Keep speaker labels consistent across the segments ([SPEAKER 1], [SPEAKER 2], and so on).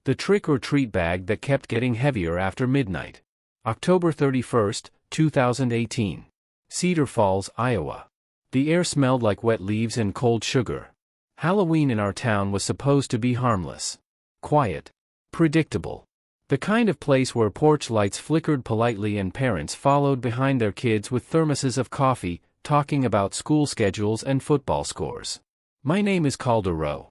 [SPEAKER 1] The trick-or-treat bag that kept getting heavier after midnight. October 31st, 2018. Cedar Falls, Iowa. The air smelled like wet leaves and cold sugar. Halloween in our town was supposed to be harmless. Quiet. Predictable. The kind of place where porch lights flickered politely and parents followed behind their kids with thermoses of coffee, talking about school schedules and football scores. My name is Calderon.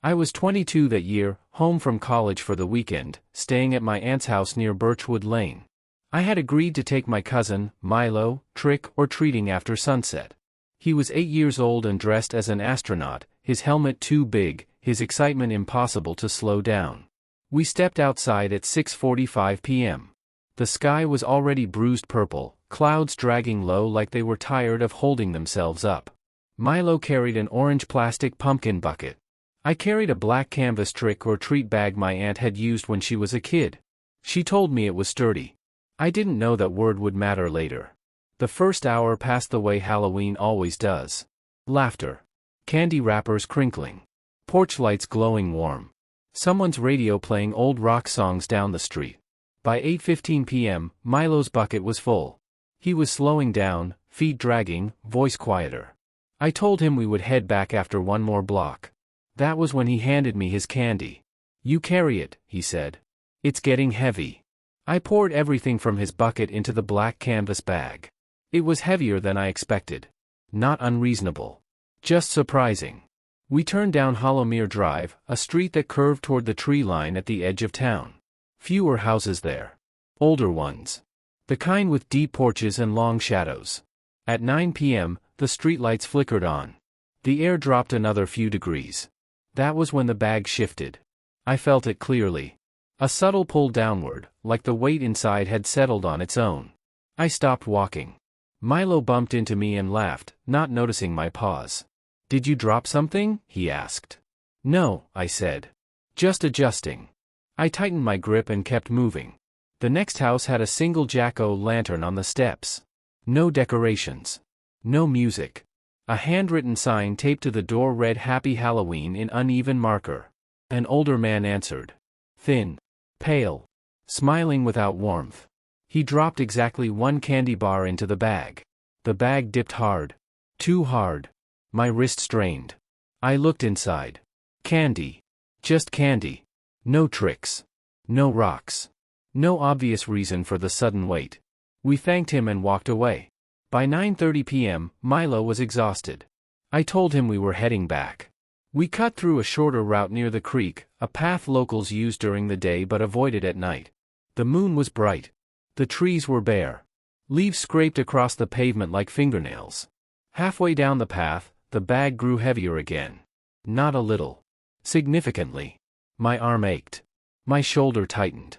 [SPEAKER 1] I was 22 that year, home from college for the weekend, staying at my aunt's house near Birchwood Lane. I had agreed to take my cousin, Milo, trick-or-treating after sunset. He was 8 years old and dressed as an astronaut, his helmet too big, his excitement impossible to slow down. We stepped outside at 6:45 p.m. The sky was already bruised purple, clouds dragging low like they were tired of holding themselves up. Milo carried an orange plastic pumpkin bucket. I carried a black canvas trick-or-treat bag my aunt had used when she was a kid. She told me it was sturdy. I didn't know that word would matter later. The first hour passed the way Halloween always does. Laughter. Candy wrappers crinkling. Porch lights glowing warm. Someone's radio playing old rock songs down the street. By 8:15 p.m., Milo's bucket was full. He was slowing down, feet dragging, voice quieter. I told him we would head back after one more block. That was when he handed me his candy. "You carry it," he said. "It's getting heavy." I poured everything from his bucket into the black canvas bag. It was heavier than I expected. Not unreasonable. Just surprising. We turned down Hollowmere Drive, a street that curved toward the tree line at the edge of town. Fewer houses there. Older ones. The kind with deep porches and long shadows. At 9 p.m., the streetlights flickered on. The air dropped another few degrees. That was when the bag shifted. I felt it clearly. A subtle pull downward, like the weight inside had settled on its own. I stopped walking. Milo bumped into me and laughed, not noticing my pause. "Did you drop something?" he asked. "No," I said. "Just adjusting." I tightened my grip and kept moving. The next house had a single jack-o'-lantern on the steps. No decorations. No music. A handwritten sign taped to the door read "Happy Halloween" in uneven marker. An older man answered. Thin. Pale. Smiling without warmth. He dropped exactly one candy bar into the bag. The bag dipped hard. Too hard. My wrist strained. I looked inside. Candy. Just candy. No tricks. No rocks. No obvious reason for the sudden wait. We thanked him and walked away. By 9:30 p.m., Milo was exhausted. I told him we were heading back. We cut through a shorter route near the creek, a path locals used during the day but avoided at night. The moon was bright. The trees were bare. Leaves scraped across the pavement like fingernails. Halfway down the path, the bag grew heavier again. Not a little. Significantly. My arm ached. My shoulder tightened.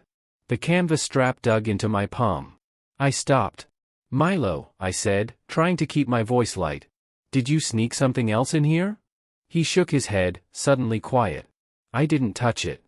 [SPEAKER 1] The canvas strap dug into my palm. I stopped. "Milo," I said, trying to keep my voice light. "Did you sneak something else in here?" He shook his head, suddenly quiet. "I didn't touch it."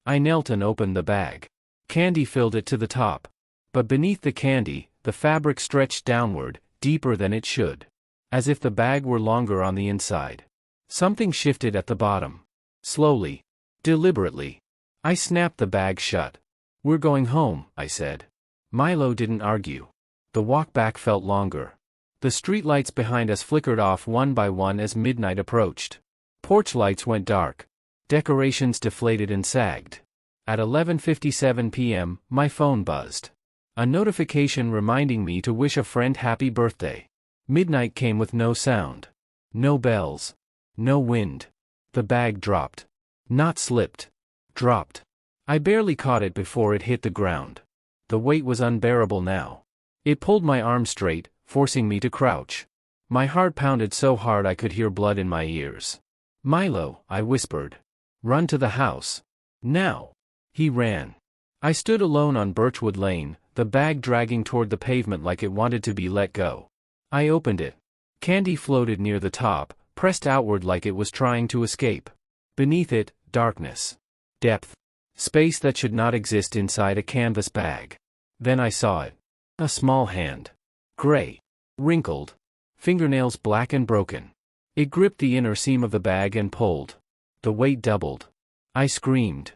[SPEAKER 1] I knelt and opened the bag. Candy filled it to the top. But beneath the candy, the fabric stretched downward, deeper than it should. As if the bag were longer on the inside. Something shifted at the bottom. Slowly. Deliberately. I snapped the bag shut. "We're going home," I said. Milo didn't argue. The walk back felt longer. The streetlights behind us flickered off one by one as midnight approached. Porch lights went dark. Decorations deflated and sagged. At 11:57 p.m., my phone buzzed. A notification reminding me to wish a friend happy birthday. Midnight came with no sound. No bells. No wind. The bag dropped. Not slipped. Dropped. I barely caught it before it hit the ground. The weight was unbearable now. It pulled my arm straight, forcing me to crouch. My heart pounded so hard I could hear blood in my ears. "Milo," I whispered. "Run to the house. Now." He ran. I stood alone on Birchwood Lane, the bag dragging toward the pavement like it wanted to be let go. I opened it. Candy floated near the top, pressed outward like it was trying to escape. Beneath it, darkness. Depth. Space that should not exist inside a canvas bag. Then I saw it. A small hand. Gray. Wrinkled. Fingernails black and broken. It gripped the inner seam of the bag and pulled. The weight doubled. I screamed.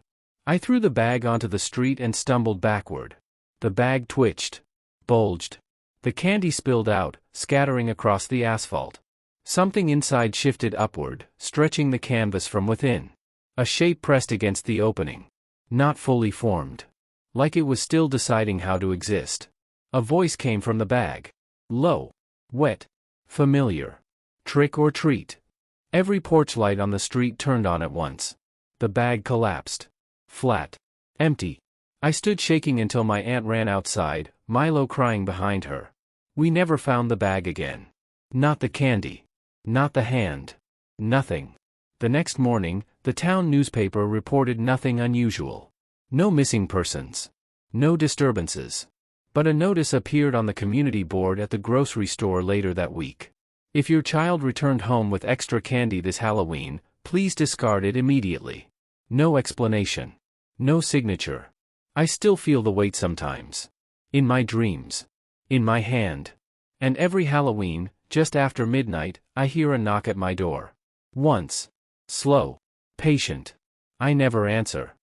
[SPEAKER 1] I threw the bag onto the street and stumbled backward. The bag twitched, bulged. The candy spilled out, scattering across the asphalt. Something inside shifted upward, stretching the canvas from within. A shape pressed against the opening. Not fully formed. Like it was still deciding how to exist. A voice came from the bag. Low. Wet. Familiar. Trick or treat. Every porch light on the street turned on at once. The bag collapsed. Flat. Empty. I stood shaking until my aunt ran outside, Milo crying behind her. We never found the bag again. Not the candy. Not the hand. Nothing. The next morning, the town newspaper reported nothing unusual. No missing persons. No disturbances. But a notice appeared on the community board at the grocery store later that week. If your child returned home with extra candy this Halloween, please discard it immediately. No explanation. No signature. I still feel the weight sometimes. In my dreams. In my hand. And every Halloween, just after midnight, I hear a knock at my door. Once. Slow. Patient. I never answer.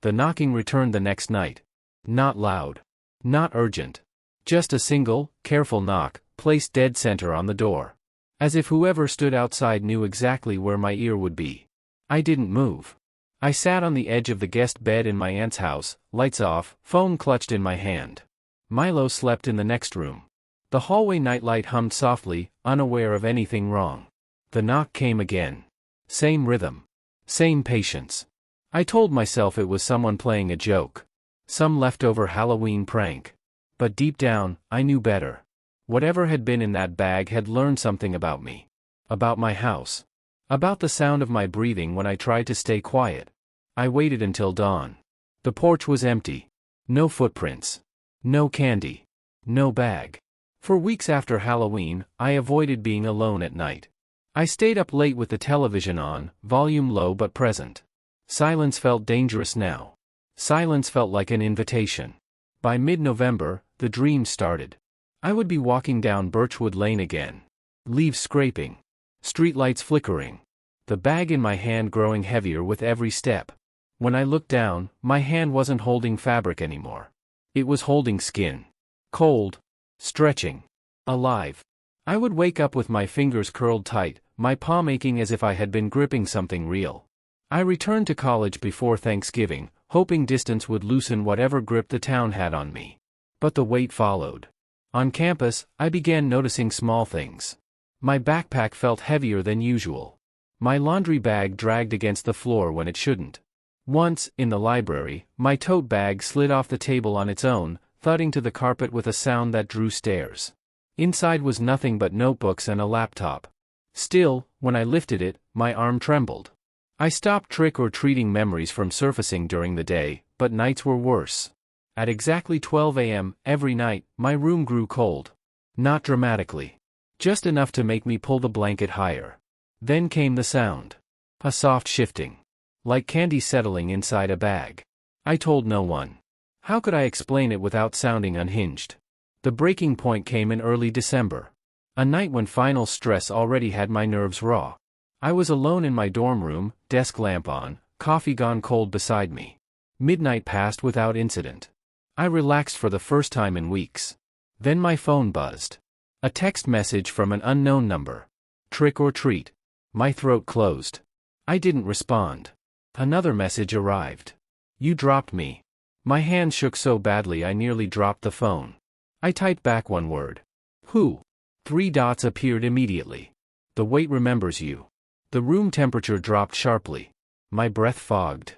[SPEAKER 1] The knocking returned the next night. Not loud. Not urgent. Just a single, careful knock, placed dead center on the door. As if whoever stood outside knew exactly where my ear would be. I didn't move. I sat on the edge of the guest bed in my aunt's house, lights off, phone clutched in my hand. Milo slept in the next room. The hallway nightlight hummed softly, unaware of anything wrong. The knock came again. Same rhythm. Same patience. I told myself it was someone playing a joke. Some leftover Halloween prank. But deep down, I knew better. Whatever had been in that bag had learned something about me. About my house. About the sound of my breathing when I tried to stay quiet. I waited until dawn. The porch was empty. No footprints. No candy. No bag. For weeks after Halloween, I avoided being alone at night. I stayed up late with the television on, volume low but present. Silence felt dangerous now. Silence felt like an invitation. By mid-November, the dreams started. I would be walking down Birchwood Lane again. Leaves scraping. Streetlights flickering. The bag in my hand growing heavier with every step. When I looked down, my hand wasn't holding fabric anymore. It was holding skin. Cold. Stretching. Alive. I would wake up with my fingers curled tight, my palm aching as if I had been gripping something real. I returned to college before Thanksgiving, hoping distance would loosen whatever grip the town had on me. But the weight followed. On campus, I began noticing small things. My backpack felt heavier than usual. My laundry bag dragged against the floor when it shouldn't. Once, in the library, my tote bag slid off the table on its own, thudding to the carpet with a sound that drew stares. Inside was nothing but notebooks and a laptop. Still, when I lifted it, my arm trembled. I stopped trick-or-treating memories from surfacing during the day, but nights were worse. At exactly 12 a.m., every night, my room grew cold. Not dramatically. Just enough to make me pull the blanket higher. Then came the sound. A soft shifting. Like candy settling inside a bag. I told no one. How could I explain it without sounding unhinged? The breaking point came in early December. A night when final stress already had my nerves raw. I was alone in my dorm room, desk lamp on, coffee gone cold beside me. Midnight passed without incident. I relaxed for the first time in weeks. Then my phone buzzed. A text message from an unknown number. Trick or treat. My throat closed. I didn't respond. Another message arrived. You dropped me. My hand shook so badly I nearly dropped the phone. I typed back one word. Who? 3 dots appeared immediately. The weight remembers you. The room temperature dropped sharply. My breath fogged.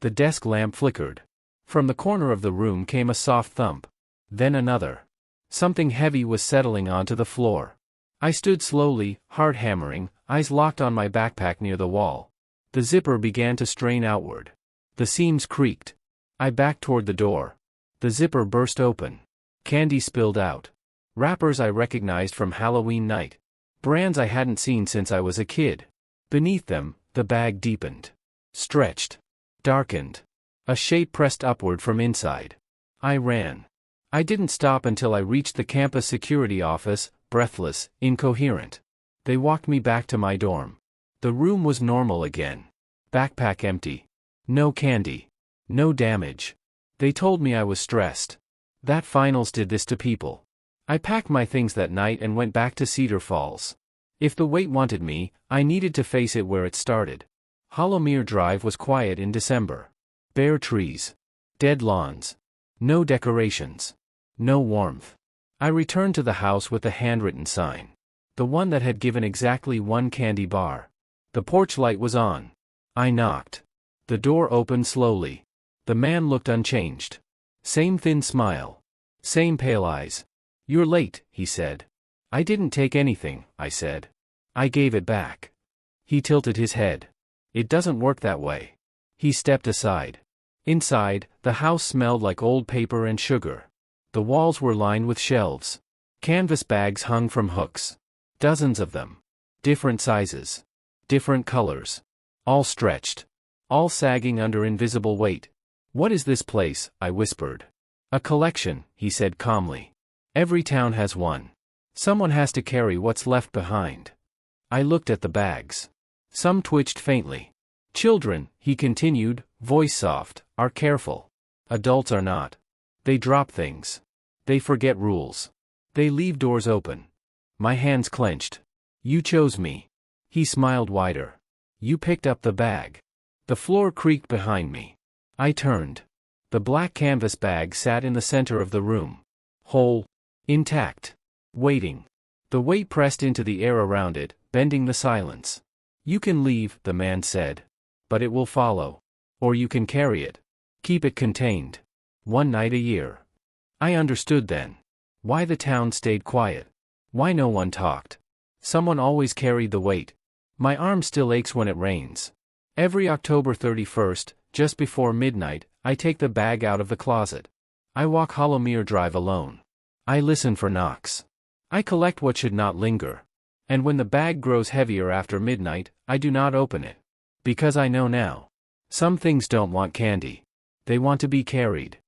[SPEAKER 1] The desk lamp flickered. From the corner of the room came a soft thump. Then another. Something heavy was settling onto the floor. I stood slowly, heart hammering, eyes locked on my backpack near the wall. The zipper began to strain outward. The seams creaked. I backed toward the door. The zipper burst open. Candy spilled out. Wrappers I recognized from Halloween night. Brands I hadn't seen since I was a kid. Beneath them, the bag deepened. Stretched. Darkened. A shape pressed upward from inside. I ran. I didn't stop until I reached the campus security office, breathless, incoherent. They walked me back to my dorm. The room was normal again. Backpack empty. No candy. No damage. They told me I was stressed. That finals did this to people. I packed my things that night and went back to Cedar Falls. If the wait wanted me, I needed to face it where it started. Hollowmere Drive was quiet in December. Bare trees. Dead lawns. No decorations. No warmth. I returned to the house with the handwritten sign. The one that had given exactly one candy bar. The porch light was on. I knocked. The door opened slowly. The man looked unchanged. Same thin smile. Same pale eyes. "You're late," he said. "I didn't take anything," I said. "I gave it back." He tilted his head. "It doesn't work that way." He stepped aside. Inside, the house smelled like old paper and sugar. The walls were lined with shelves. Canvas bags hung from hooks. Dozens of them. Different sizes. Different colors. All stretched. All sagging under invisible weight. "What is this place?" I whispered. "A collection," he said calmly. "Every town has one. Someone has to carry what's left behind." I looked at the bags. Some twitched faintly. "Children," he continued, voice soft, "are careful. Adults are not. They drop things. They forget rules. They leave doors open." My hands clenched. "You chose me." He smiled wider. "You picked up the bag." The floor creaked behind me. I turned. The black canvas bag sat in the center of the room. Whole. Intact. Waiting. The weight pressed into the air around it, bending the silence. "You can leave," the man said. "But it will follow. Or you can carry it. Keep it contained. One night a year." I understood then. Why the town stayed quiet. Why no one talked. Someone always carried the weight. My arm still aches when it rains. Every October 31st, just before midnight, I take the bag out of the closet. I walk Hollowmere Drive alone. I listen for knocks. I collect what should not linger. And when the bag grows heavier after midnight, I do not open it. Because I know now. Some things don't want candy. They want to be carried.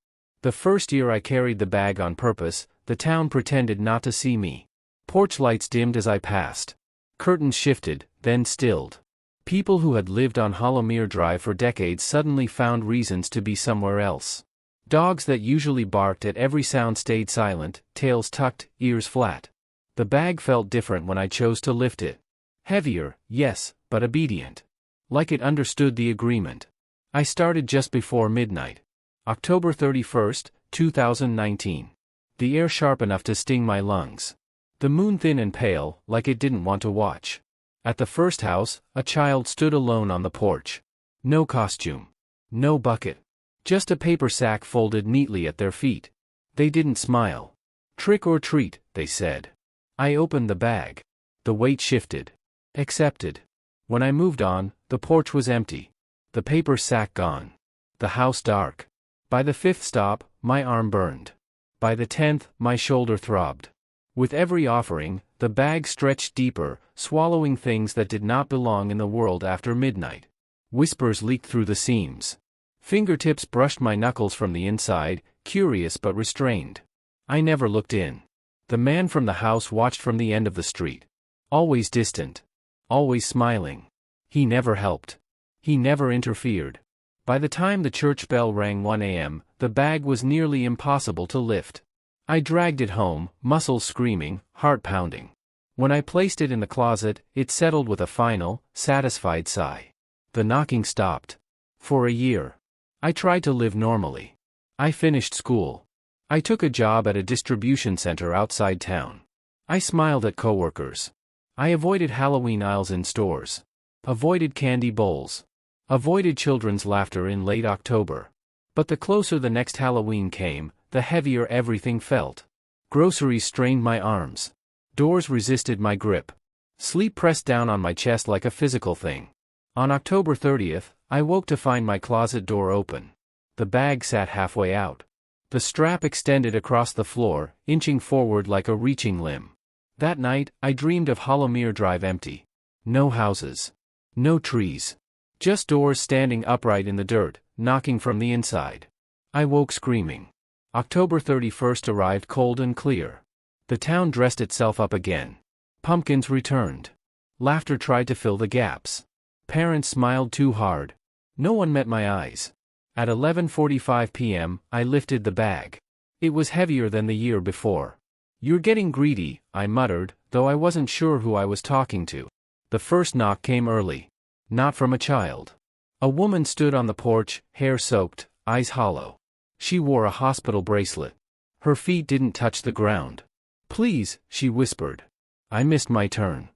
[SPEAKER 1] The first year I carried the bag on purpose, the town pretended not to see me. Porch lights dimmed as I passed. Curtains shifted, then stilled. People who had lived on Hollowmere Drive for decades suddenly found reasons to be somewhere else. Dogs that usually barked at every sound stayed silent, tails tucked, ears flat. The bag felt different when I chose to lift it. Heavier, yes, but obedient. Like it understood the agreement. I started just before midnight. October 31st, 2019. The air sharp enough to sting my lungs. The moon thin and pale, like it didn't want to watch. At the first house, a child stood alone on the porch. No costume. No bucket. Just a paper sack folded neatly at their feet. They didn't smile. "Trick or treat," they said. I opened the bag. The weight shifted. Accepted. When I moved on, the porch was empty. The paper sack gone. The house dark. By the 5th stop, my arm burned. By the 10th, my shoulder throbbed. With every offering, the bag stretched deeper, swallowing things that did not belong in the world after midnight. Whispers leaked through the seams. Fingertips brushed my knuckles from the inside, curious but restrained. I never looked in. The man from the house watched from the end of the street. Always distant. Always smiling. He never helped. He never interfered. By the time the church bell rang 1 a.m., the bag was nearly impossible to lift. I dragged it home, muscles screaming, heart pounding. When I placed it in the closet, it settled with a final, satisfied sigh. The knocking stopped. For a year. I tried to live normally. I finished school. I took a job at a distribution center outside town. I smiled at coworkers. I avoided Halloween aisles in stores. Avoided candy bowls. Avoided children's laughter in late October. But the closer the next Halloween came, the heavier everything felt. Groceries strained my arms. Doors resisted my grip. Sleep pressed down on my chest like a physical thing. On October 30th, I woke to find my closet door open. The bag sat halfway out. The strap extended across the floor, inching forward like a reaching limb. That night, I dreamed of Hollowmere Drive empty. No houses. No trees. Just doors standing upright in the dirt, knocking from the inside. I woke screaming. October 31st arrived cold and clear. The town dressed itself up again. Pumpkins returned. Laughter tried to fill the gaps. Parents smiled too hard. No one met my eyes. At 11:45 p.m., I lifted the bag. It was heavier than the year before. "You're getting greedy," I muttered, though I wasn't sure who I was talking to. The first knock came early. Not from a child. A woman stood on the porch, hair soaked, eyes hollow. She wore a hospital bracelet. Her feet didn't touch the ground. "Please," she whispered. I missed my turn.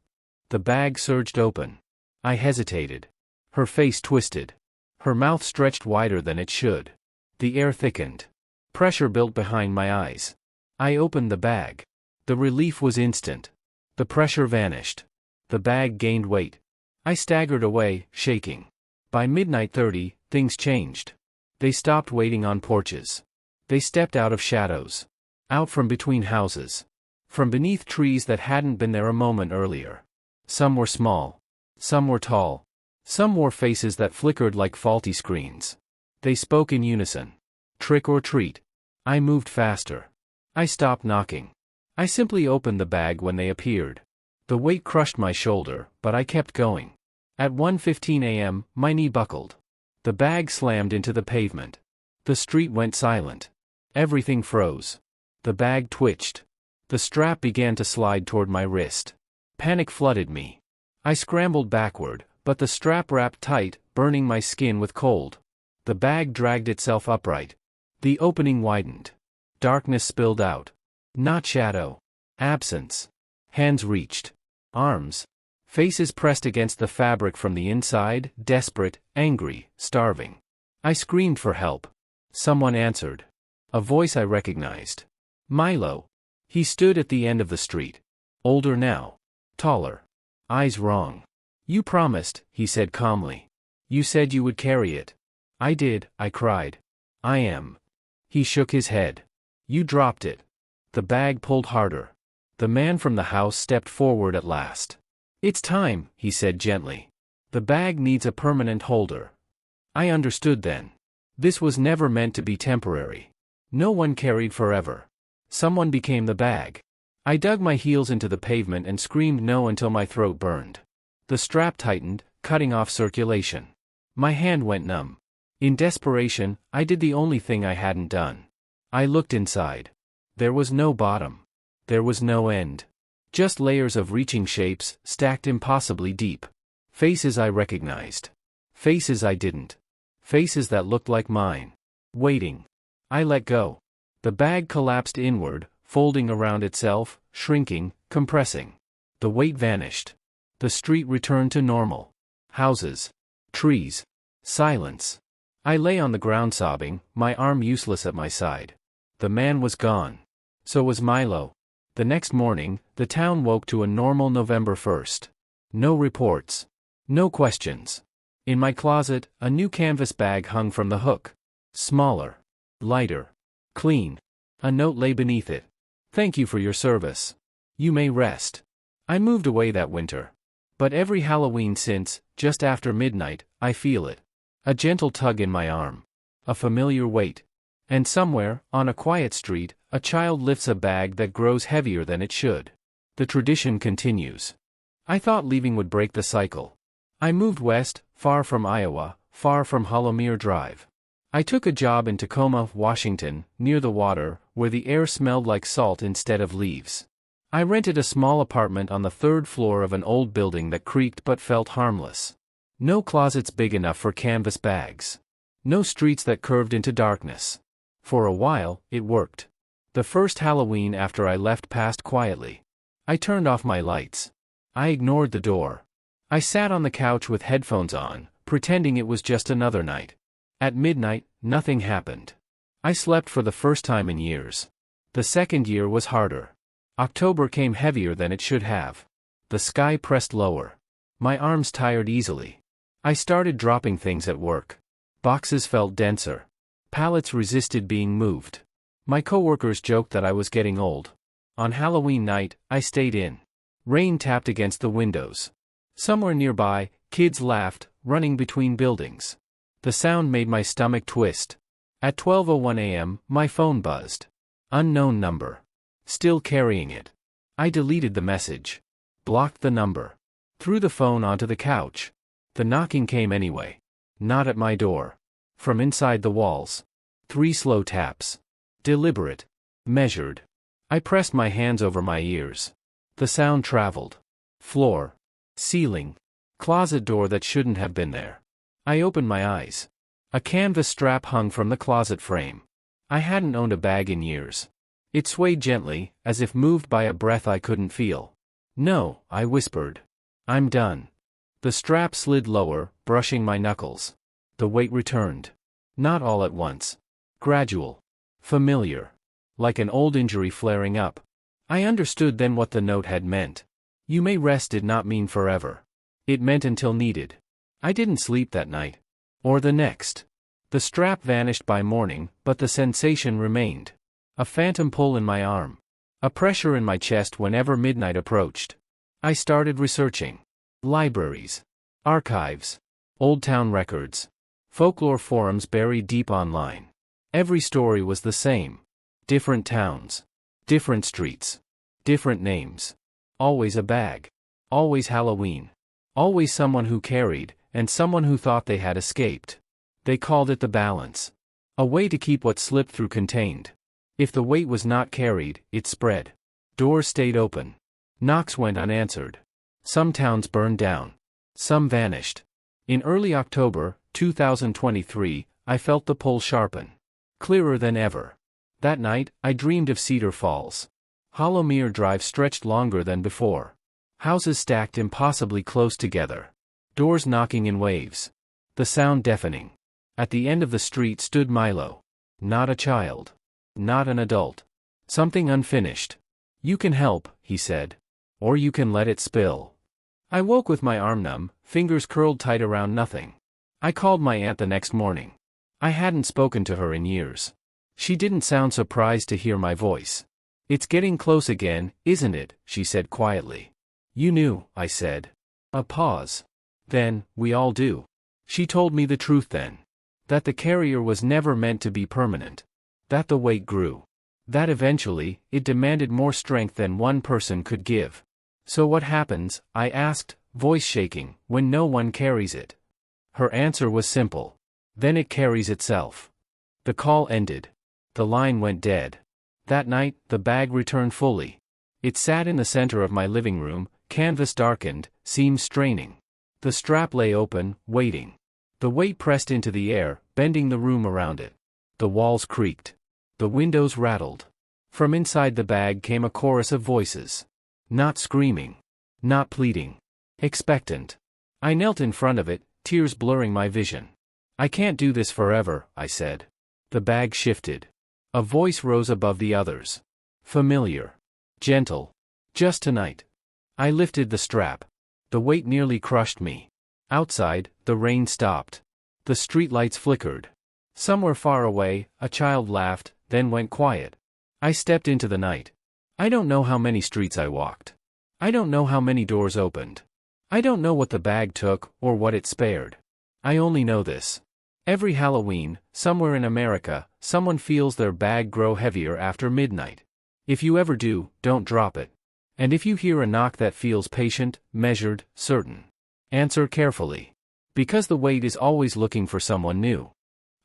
[SPEAKER 1] The bag surged open. I hesitated. Her face twisted. Her mouth stretched wider than it should. The air thickened. Pressure built behind my eyes. I opened the bag. The relief was instant. The pressure vanished. The bag gained weight. I staggered away, shaking. By midnight 30, things changed. They stopped waiting on porches. They stepped out of shadows. Out from between houses. From beneath trees that hadn't been there a moment earlier. Some were small. Some were tall. Some wore faces that flickered like faulty screens. They spoke in unison. Trick or treat. I moved faster. I stopped knocking. I simply opened the bag when they appeared. The weight crushed my shoulder, but I kept going. At 1:15 a.m., my knee buckled. The bag slammed into the pavement. The street went silent. Everything froze. The bag twitched. The strap began to slide toward my wrist. Panic flooded me. I scrambled backward, but the strap wrapped tight, burning my skin with cold. The bag dragged itself upright. The opening widened. Darkness spilled out. Not shadow. Absence. Hands reached. Arms. Faces pressed against the fabric from the inside, desperate, angry, starving. I screamed for help. Someone answered. A voice I recognized. Milo. He stood at the end of the street. Older now. Taller. Eyes wrong. "You promised," he said calmly. "You said you would carry it." "I did," I cried. "I am." He shook his head. "You dropped it." The bag pulled harder. The man from the house stepped forward at last. "It's time," he said gently. "The bag needs a permanent holder." I understood then. This was never meant to be temporary. No one carried forever. Someone became the bag. I dug my heels into the pavement and screamed no until my throat burned. The strap tightened, cutting off circulation. My hand went numb. In desperation, I did the only thing I hadn't done. I looked inside. There was no bottom. There was no end. Just layers of reaching shapes, stacked impossibly deep. Faces I recognized. Faces I didn't. Faces that looked like mine. Waiting. I let go. The bag collapsed inward, folding around itself, shrinking, compressing. The weight vanished. The street returned to normal. Houses. Trees. Silence. I lay on the ground sobbing, my arm useless at my side. The man was gone. So was Milo. The next morning, the town woke to a normal November 1st. No reports. No questions. In my closet, a new canvas bag hung from the hook. Smaller. Lighter. Clean. A note lay beneath it. "Thank you for your service. You may rest." I moved away that winter. But every Halloween since, just after midnight, I feel it. A gentle tug in my arm. A familiar weight. And somewhere, on a quiet street, a child lifts a bag that grows heavier than it should. The tradition continues. I thought leaving would break the cycle. I moved west, far from Iowa, far from Hollowmere Drive. I took a job in Tacoma, Washington, near the water, where the air smelled like salt instead of leaves. I rented a small apartment on the third floor of an old building that creaked but felt harmless. No closets big enough for canvas bags. No streets that curved into darkness. For a while, it worked. The first Halloween after I left passed quietly. I turned off my lights. I ignored the door. I sat on the couch with headphones on, pretending it was just another night. At midnight, nothing happened. I slept for the first time in years. The second year was harder. October came heavier than it should have. The sky pressed lower. My arms tired easily. I started dropping things at work. Boxes felt denser. Pallets resisted being moved. My coworkers joked that I was getting old. On Halloween night, I stayed in. Rain tapped against the windows. Somewhere nearby, kids laughed, running between buildings. The sound made my stomach twist. At 12:01 a.m., my phone buzzed. Unknown number. Still carrying it. I deleted the message. Blocked the number. Threw the phone onto the couch. The knocking came anyway. Not at my door. From inside the walls. 3 slow taps. Deliberate. Measured. I pressed my hands over my ears. The sound traveled. Floor. Ceiling. Closet door that shouldn't have been there. I opened my eyes. A canvas strap hung from the closet frame. I hadn't owned a bag in years. It swayed gently, as if moved by a breath I couldn't feel. "No," I whispered. "I'm done." The strap slid lower, brushing my knuckles. The weight returned. Not all at once. Gradual. Familiar. Like an old injury flaring up. I understood then what the note had meant. "You may rest" did not mean forever. It meant until needed. I didn't sleep that night. Or the next. The strap vanished by morning, but the sensation remained. A phantom pull in my arm. A pressure in my chest whenever midnight approached. I started researching. Libraries. Archives. Old town records. Folklore forums buried deep online. Every story was the same. Different towns. Different streets. Different names. Always a bag. Always Halloween. Always someone who carried, and someone who thought they had escaped. They called it the balance. A way to keep what slipped through contained. If the weight was not carried, it spread. Doors stayed open. Knocks went unanswered. Some towns burned down. Some vanished. In early October, 2023, I felt the pull sharpen. Clearer than ever. That night, I dreamed of Cedar Falls. Hollowmere Drive stretched longer than before. Houses stacked impossibly close together. Doors knocking in waves. The sound deafening. At the end of the street stood Milo. Not a child. Not an adult. Something unfinished. "You can help," he said. "Or you can let it spill." I woke with my arm numb, fingers curled tight around nothing. I called my aunt the next morning. I hadn't spoken to her in years. She didn't sound surprised to hear my voice. "It's getting close again, isn't it?" she said quietly. "You knew," I said. A pause. Then, "We all do." She told me the truth then. That the carrier was never meant to be permanent. That the weight grew. That eventually, it demanded more strength than one person could give. "So what happens," I asked, voice shaking, "when no one carries it?" Her answer was simple. "Then it carries itself." The call ended. The line went dead. That night, the bag returned fully. It sat in the center of my living room, canvas darkened, seams straining. The strap lay open, waiting. The weight pressed into the air, bending the room around it. The walls creaked. The windows rattled. From inside the bag came a chorus of voices. Not screaming. Not pleading. Expectant. I knelt in front of it, tears blurring my vision. "I can't do this forever," I said. The bag shifted. A voice rose above the others. Familiar. Gentle. "Just tonight." I lifted the strap. The weight nearly crushed me. Outside, the rain stopped. The streetlights flickered. Somewhere far away, a child laughed, then went quiet. I stepped into the night. I don't know how many streets I walked. I don't know how many doors opened. I don't know what the bag took, or what it spared. I only know this. Every Halloween, somewhere in America, someone feels their bag grow heavier after midnight. If you ever do, don't drop it. And if you hear a knock that feels patient, measured, certain, answer carefully. Because the weight is always looking for someone new.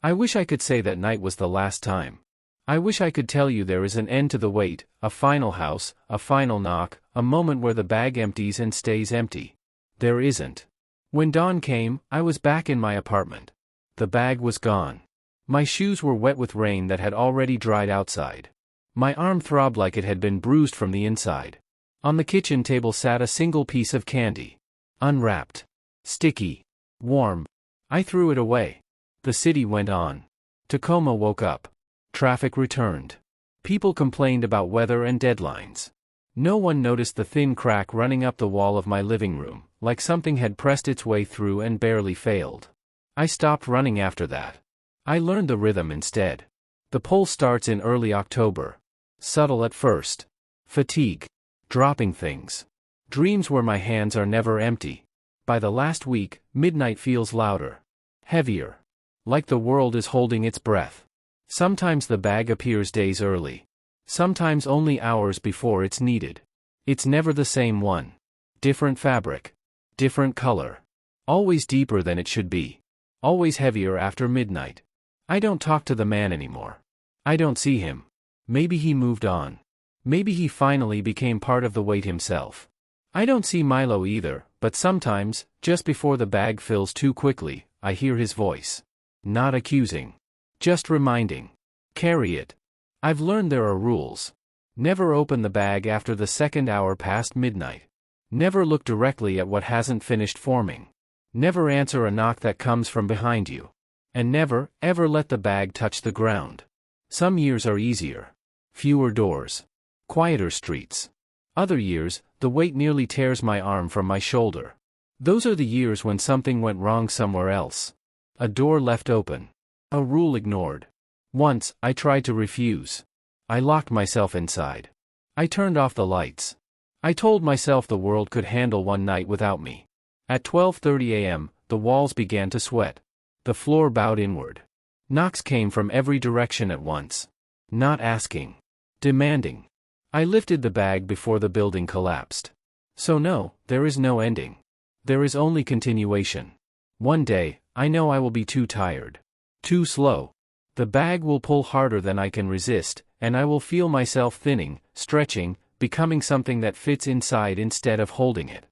[SPEAKER 1] I wish I could say that night was the last time. I wish I could tell you there is an end to the weight, a final house, a final knock, a moment where the bag empties and stays empty. There isn't. When dawn came, I was back in my apartment. The bag was gone. My shoes were wet with rain that had already dried outside. My arm throbbed like it had been bruised from the inside. On the kitchen table sat a single piece of candy. Unwrapped. Sticky. Warm. I threw it away. The city went on. Tacoma woke up. Traffic returned. People complained about weather and deadlines. No one noticed the thin crack running up the wall of my living room, like something had pressed its way through and barely failed. I stopped running after that. I learned the rhythm instead. The pull starts in early October. Subtle at first. Fatigue. Dropping things. Dreams where my hands are never empty. By the last week, midnight feels louder. Heavier. Like the world is holding its breath. Sometimes the bag appears days early. Sometimes only hours before it's needed. It's never the same one. Different fabric. Different color. Always deeper than it should be. Always heavier after midnight. I don't talk to the man anymore. I don't see him. Maybe he moved on. Maybe he finally became part of the weight himself. I don't see Milo either, but sometimes, just before the bag fills too quickly, I hear his voice. Not accusing. Just reminding. Carry it. I've learned there are rules. Never open the bag after the second hour past midnight. Never look directly at what hasn't finished forming. Never answer a knock that comes from behind you. And never, ever let the bag touch the ground. Some years are easier. Fewer doors. Quieter streets. Other years, the weight nearly tears my arm from my shoulder. Those are the years when something went wrong somewhere else. A door left open. A rule ignored. Once, I tried to refuse. I locked myself inside. I turned off the lights. I told myself the world could handle one night without me. At 12:30 a.m., the walls began to sweat. The floor bowed inward. Knocks came from every direction at once. Not asking. Demanding. I lifted the bag before the building collapsed. So no, there is no ending. There is only continuation. One day, I know I will be too tired. Too slow. The bag will pull harder than I can resist, and I will feel myself thinning, stretching, becoming something that fits inside instead of holding it.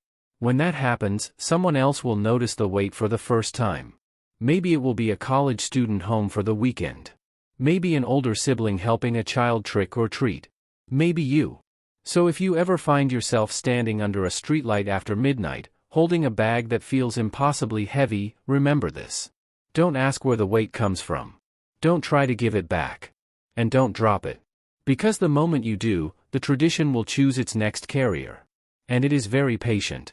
[SPEAKER 1] When that happens, someone else will notice the weight for the first time. Maybe it will be a college student home for the weekend. Maybe an older sibling helping a child trick or treat. Maybe you. So if you ever find yourself standing under a streetlight after midnight, holding a bag that feels impossibly heavy, remember this. Don't ask where the weight comes from. Don't try to give it back. And don't drop it. Because the moment you do, the tradition will choose its next carrier. And it is very patient.